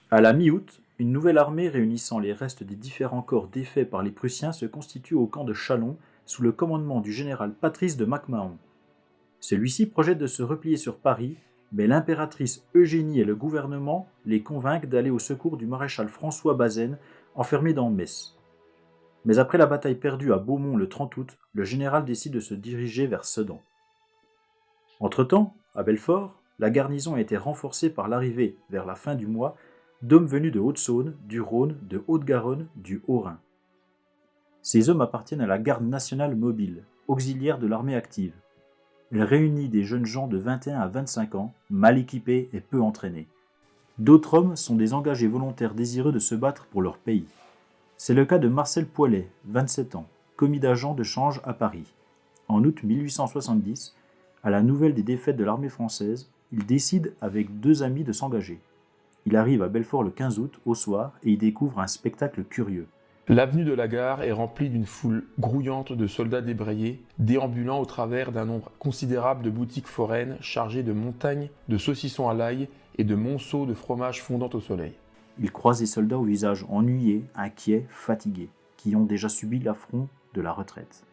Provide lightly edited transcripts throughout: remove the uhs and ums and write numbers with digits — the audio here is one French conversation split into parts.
À la mi-août, une nouvelle armée réunissant les restes des différents corps défaits par les Prussiens se constitue au camp de Châlons sous le commandement du général Patrice de MacMahon. Celui-ci projette de se replier sur Paris, mais l'impératrice Eugénie et le gouvernement les convainquent d'aller au secours du maréchal François Bazaine, enfermé dans Metz. Mais après la bataille perdue à Beaumont le 30 août, le général décide de se diriger vers Sedan. Entre-temps, à Belfort, la garnison a été renforcée par l'arrivée, vers la fin du mois, d'hommes venus de Haute-Saône, du Rhône, de Haute-Garonne, du Haut-Rhin. Ces hommes appartiennent à la garde nationale mobile, auxiliaire de l'armée active. Elle réunit des jeunes gens de 21 à 25 ans, mal équipés et peu entraînés. D'autres hommes sont des engagés volontaires désireux de se battre pour leur pays. C'est le cas de Marcel Poilet, 27 ans, commis d'agent de change à Paris. En août 1870, à la nouvelle des défaites de l'armée française, il décide avec 2 amis de s'engager. Il arrive à Belfort le 15 août, au soir, et y découvre un spectacle curieux. L'avenue de la Gare est remplie d'une foule grouillante de soldats débrayés, déambulant au travers d'un nombre considérable de boutiques foraines chargées de montagnes de saucissons à l'ail et de monceaux de fromage fondant au soleil. Il croise des soldats au visage ennuyés, inquiets, fatigués, qui ont déjà subi l'affront de la retraite.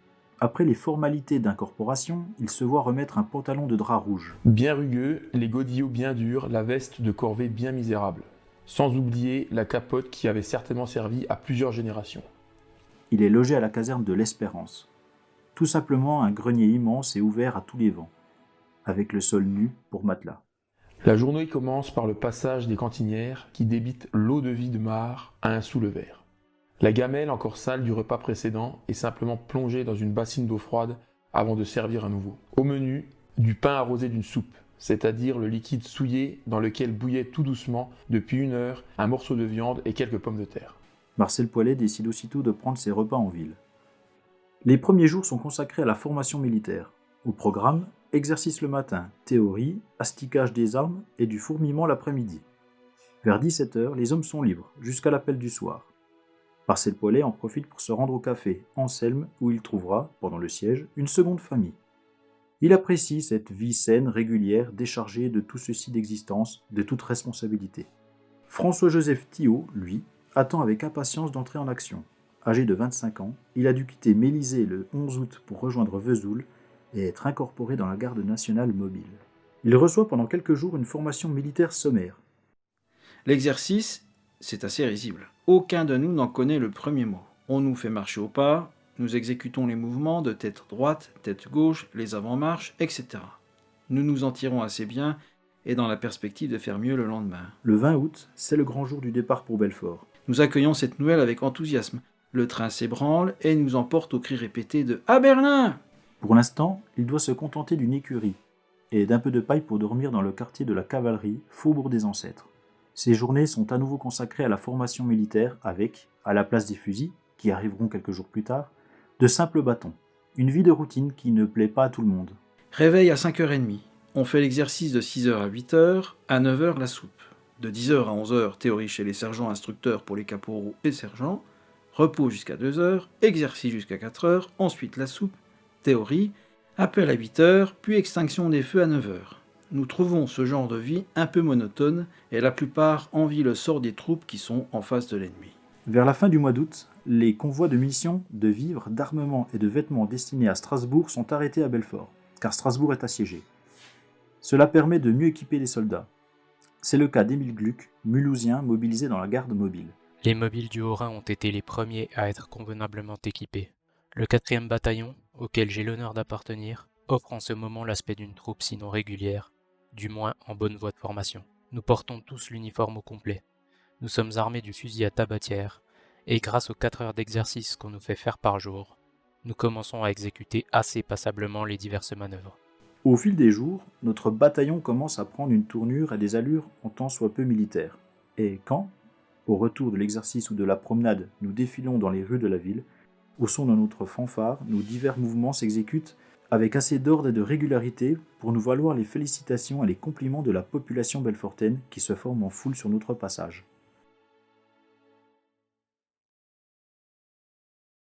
Après les formalités d'incorporation, il se voit remettre un pantalon de drap rouge. Bien rugueux, les godillots bien durs, la veste de corvée bien misérable. Sans oublier la capote qui avait certainement servi à plusieurs générations. Il est logé à la caserne de l'Espérance. Tout simplement un grenier immense et ouvert à tous les vents, avec le sol nu pour matelas. La journée commence par le passage des cantinières qui débitent l'eau-de-vie de Mar à un sou le verre. La gamelle encore sale du repas précédent est simplement plongée dans une bassine d'eau froide avant de servir à nouveau. Au menu, du pain arrosé d'une soupe, c'est-à-dire le liquide souillé dans lequel bouillait tout doucement, depuis 1 heure, un morceau de viande et quelques pommes de terre. Marcel Poilet décide aussitôt de prendre ses repas en ville. Les premiers jours sont consacrés à la formation militaire. Au programme, exercice le matin, théorie, asticage des armes et du fourmillement l'après-midi. Vers 17h, les hommes sont libres, jusqu'à l'appel du soir. Marcel Poilet en profite pour se rendre au café Anselme, où il trouvera, pendant le siège, une seconde famille. Il apprécie cette vie saine, régulière, déchargée de tout souci d'existence, de toute responsabilité. François-Joseph Thiault, lui, attend avec impatience d'entrer en action. Âgé de 25 ans, il a dû quitter Mélisée le 11 août pour rejoindre Vesoul et être incorporé dans la garde nationale mobile. Il reçoit pendant quelques jours une formation militaire sommaire. L'exercice, c'est assez risible. Aucun de nous n'en connaît le premier mot. On nous fait marcher au pas, nous exécutons les mouvements de tête droite, tête gauche, les avant-marches, etc. Nous nous en tirons assez bien et dans la perspective de faire mieux le lendemain. Le 20 août, c'est le grand jour du départ pour Belfort. Nous accueillons cette nouvelle avec enthousiasme. Le train s'ébranle et nous emporte au cri répété de « À Berlin !» Pour l'instant, il doit se contenter d'une écurie et d'un peu de paille pour dormir dans le quartier de la cavalerie, faubourg des ancêtres. Ces journées sont à nouveau consacrées à la formation militaire avec, à la place des fusils, qui arriveront quelques jours plus tard, de simples bâtons. Une vie de routine qui ne plaît pas à tout le monde. Réveil à 5h30. On fait l'exercice de 6h à 8h, à 9h la soupe. De 10h à 11h, théorie chez les sergents instructeurs pour les caporaux et sergents. Repos jusqu'à 2h, exercice jusqu'à 4h, ensuite la soupe, théorie, appel à 8h, puis extinction des feux à 9h. Nous trouvons ce genre de vie un peu monotone et la plupart envient le sort des troupes qui sont en face de l'ennemi. Vers la fin du mois d'août, les convois de munitions, de vivres, d'armements et de vêtements destinés à Strasbourg sont arrêtés à Belfort, car Strasbourg est assiégée. Cela permet de mieux équiper les soldats. C'est le cas d'Émile Gluck, mulhousien mobilisé dans la garde mobile. Les mobiles du Haut-Rhin ont été les premiers à être convenablement équipés. Le 4e bataillon, auquel j'ai l'honneur d'appartenir, offre en ce moment l'aspect d'une troupe sinon régulière, du moins en bonne voie de formation. Nous portons tous l'uniforme au complet. Nous sommes armés du fusil à tabatière, et grâce aux 4 heures d'exercice qu'on nous fait faire par jour, nous commençons à exécuter assez passablement les diverses manœuvres. Au fil des jours, notre bataillon commence à prendre une tournure et des allures en tant soit peu militaires. Et quand, au retour de l'exercice ou de la promenade, nous défilons dans les rues de la ville, au son de notre fanfare, nos divers mouvements s'exécutent avec assez d'ordre et de régularité pour nous valoir les félicitations et les compliments de la population belfortaine qui se forme en foule sur notre passage.